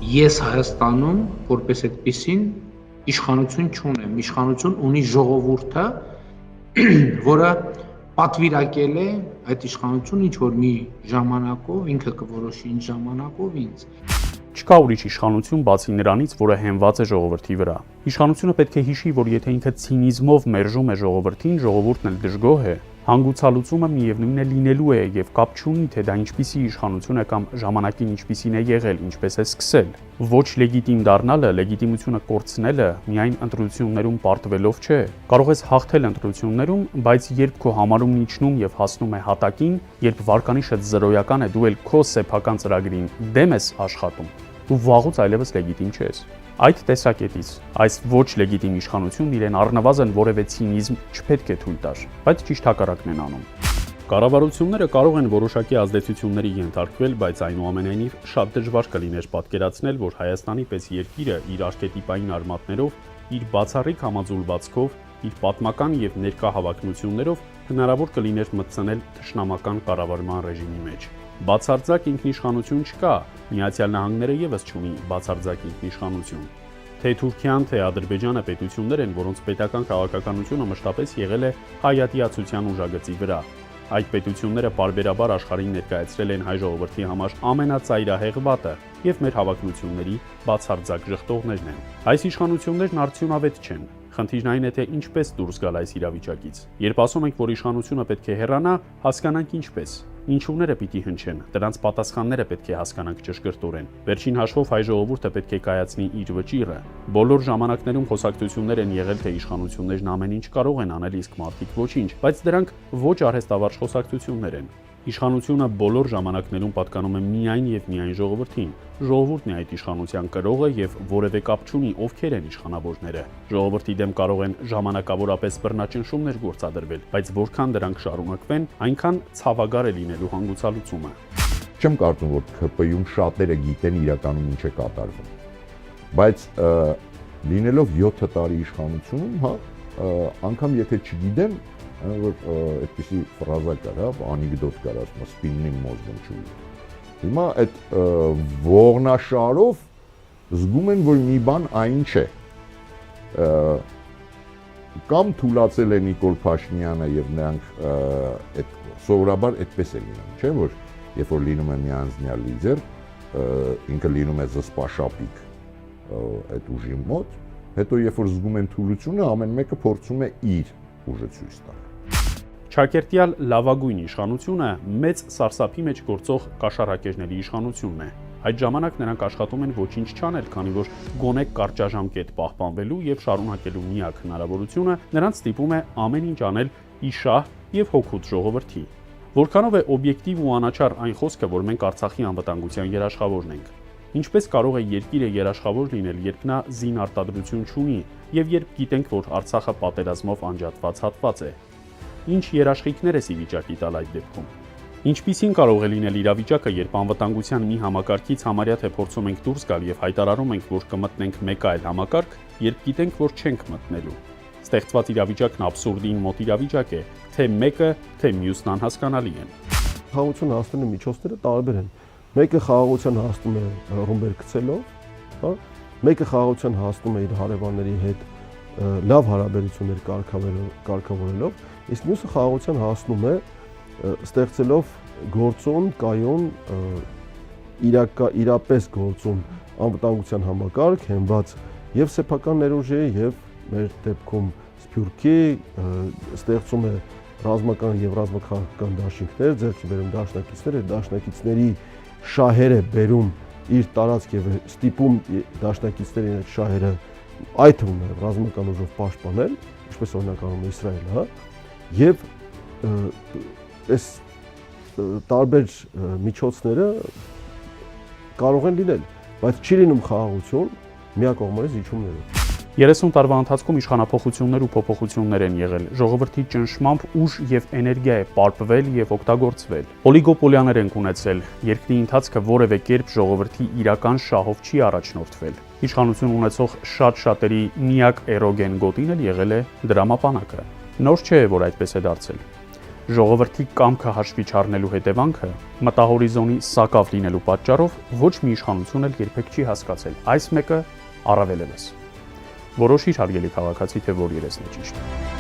Ես Հայաստանում որպես այդպիսին իշխանություն չունեմ, իշխանություն ունի ժողովուրդը, որը պատվիրակել է այդ իշխանությունը ինչ-որ մի ժամանակով, ինքը կորոշի ինչ ժամանակով ինձ։ Չկա ուրիշ իշխանություն բացի նրանից, որը հենված է ժողովրդի վրա։ Իշխանությունը պետք է հիշի, որ եթե ինքը ցինիզմով մերժում է ժողովրդին, ժողովուրդն էլ դժգոհ է։ Հանգուցալուծումը միևնույնն է լինելու է եւ կապ չունի, թե դա ինչպիսի իշխանություն է կամ ժամանակին ինչպիսին է եղել, ինչպես է սկսել։ Ոչ լեգիտիմ դառնալը, լեգիտիմությունը կորցնելը միայն ընտրություններում պարտվելով չէ։ Կարող ես հաղթել ընտրություններում, բայց երբ քո համարումն իջնում եւ հասնում է հատակին, երբ վարկանիշը զրոյական է, դու էլ քո սեփական ծրագրին դեմ ես աշխատում, դու վաղուց այլևս լեգիտիմ չես։ Այդ տեսակետից այս ոչ լեգիտիմ իշխանությունն իրեն առնվազն որևէ ցինիզմ չպետք է թույլ տար, բայց ճիշտ հակառակն են անում։ Կառավարությունները կարող են որոշակի ազդեցությունների ենթարկվել, բայց այնուամենայնիվ շատ դժվար կլիներ պատկերացնել, որ Հայաստանի պես երկիրը իր արքետիպային արմատներով, իր բացառիկ համաձուլվածքով, իր պատմական եւ ներկա հավակնություններով հնարավոր կլիներ մտցնել թշնամական կառավարման ռեժիմի մեջ։ Բացարձակ ինքնիշխանություն չկա, Միացյալ Նահանգները եւս չունի բացարձակ ինքնիշխանություն։ Թե Թուրքիան, թե Ադրբեջանը պետություններ են, որոնց պետական քաղաքականությունը մշտապես եղել է հայատյացության ուժագծի վրա։ Այդ պետությունները պարբերաբար աշխարհին ներկայացրել են հայ ժողովրդի համար ամենածայրահեղ վատը եւ մեր հավակնությունների բացարձակ ժխտողներն են։ Այս իշխանություններն արդյունավետ չեն։ Խնդիրն այն է, թե ինչպես դուրս գալ այս իրավիճակից։ Երբ ասում ենք, որ իշխանությունը պետք է հեռանա, հասկանանք ինչպես։ Ինչումները պիտի հնչեն, դրանց պատասխանները պետք է հասկանանք ճշգրտորեն։ Վերջին հաշվով հայ ժողովուրդը պետք է կայացնի իր վճիռը։ Բոլոր ժամանակներում խոսակցություններ են եղել, թե իշխանություններն ամեն ինչ կարող են անել, իսկ մարդիկ ոչինչ, բայց դրանք ոչ արհեստավարժ խոսակցություններ են։ Իշխանությունը բոլոր ժամանակներում պատկանում է միայն եւ միայն ժողովրդին։ Ժողովուրդն է այդ իշխանության կրողը եւ որևէ կապ չունի ովքեր են իշխանավորները։ Ժողովրդի դեմ կարող են ժամանակավորապես բռնաճնշումներ գործադրվել, բայց որքան դրանք շարունակվեն, այնքան ցավագար է լինելու հանգուցալուծումը։ Չեմ կարծում, որ ՔՊ-ում շատերը գիտեն իրականում ինչ է կատարվում։ Բայց լինելով 7 տարի իշխանությունում, անգամ եթե չգիտեմ, որ այդպիսի ֆրազա կար, անեկդոտ կար, ասում սպինին մոզգում չուի։ Հիմա այդ ողնաշարով զգում են, որ մի բան այն չէ։ Կամ թուլացել է Նիկոլ Փաշինյանը եւ նրանք այդ սովորաբար այդպես է լինում, չէ՞ որ երբ որ լինում է մի անձնյալ լիդեր, ինքը լինում է զսպաշապիկ այդ ուժի մոտ, հետո երբ որ զգում են թուլությունը, ամեն մեկը փորձում է իր ուժը ցույց տալ։ Չակերտյալ լավագույն իշխանությունը մեծ սարսափի մեջ գործող կաշառակերների իշխանությունն է։ Այդ ժամանակ նրանք աշխատում են ոչինչ չանել, քանի որ գոնե կարճաժամկետ պահպանվելու եւ շարունակելու միակ հնարավորությունը նրանց ստիպում է ամեն ինչ անել ի շահ եւ հոգուց ժողովրդի։ Որքանով է օբյեկտիվ ու անաչառ այն խոսքը, որ մենք Արցախի անվտանգության երաշխավորն ենք։ Ինչպես կարող է երկիրը երաշխավոր լինել, երբ նա զինարտադրություն չունի եւ երբ գիտենք, որ Արցախը պատերազմով անջատված հատված է։ Ինչ երաշխիքներ է ի վիճակի տալ այդ դեպքում։ Ինչպիսին կարող է լինել իրավիճակը, երբ անվտանգության մի համակարգից համարյա թե փորձում ենք դուրս գալ եւ հայտարարում ենք, որ կմտնենք մեկ այլ համակարգ, երբ գիտենք, որ չենք մտնելու։ Ստեղծված իրավիճակն աբսուրդին մոտ իրավիճակ է, թե մեկը, թե մյուսն անհասկանալի են։ Խաղաղության հասնելու միջոցները տարբեր են։ Մեկը խաղաղության հասնում է ռումբեր գցելով, հա, մեկը խաղաղության հասնում է իր հարևանների հետ լավ հարաբերություններ կարգավորելով, իսկ մյուսը խաղաղության հասնում է ստեղծելով գործոն, կայուն, իրապես գործոն անվտանգության համակարգ, հենված եւ սեփական ներուժի եւ մեր դեպքում Սփյուռքի, ստեղծում է ռազմական եւ ռազմաքաղաքական դաշինքներ, ձեռքի բերում դաշնակիցներ, դաշնակիցների շահերը բերում իր տարածք եւ ստիպում դաշնակիցներին այդ շահերը այդ թվում նաեւ ռազմական ուժով պաշտպանել, ինչպես օրինակ անում է Իսրայելը, հա, եւ այս տարբեր միջոցները կարող են լինել, բայց չի լինում խաղաղություն միակողմանի զիջումներով։ 30 տարվա ընթացքում իշխանափոխություններ ու փոփոխություններ են եղել, ժողովրդի ճնշմամբ ուժ եւ էներգիա է պարպվել եւ օգտագործվել։ Օլիգոպոլիաներ են ունեցել, երկրի ընթացքը որևէ կերպ ժողովրդի իրական շահով չի առաջնորդվել։ Իշխանություն ունեցող շատերի միակ էրոգեն գոտին էլ եղել է դրամապանակը։ Նոր չէ, որ այդպես է դարձել։ Ժողովրդի կամքը հաշվի չառնելու հետևանքը մտահորիզոնի սակավ լինելու պատճառով ոչ մի իշխանություն էլ երբեք չի հասկացել այս մեկը առավելևս։ Որոշիր հարգելի քաղաքացի, թե որ երեսն է ճիշտ։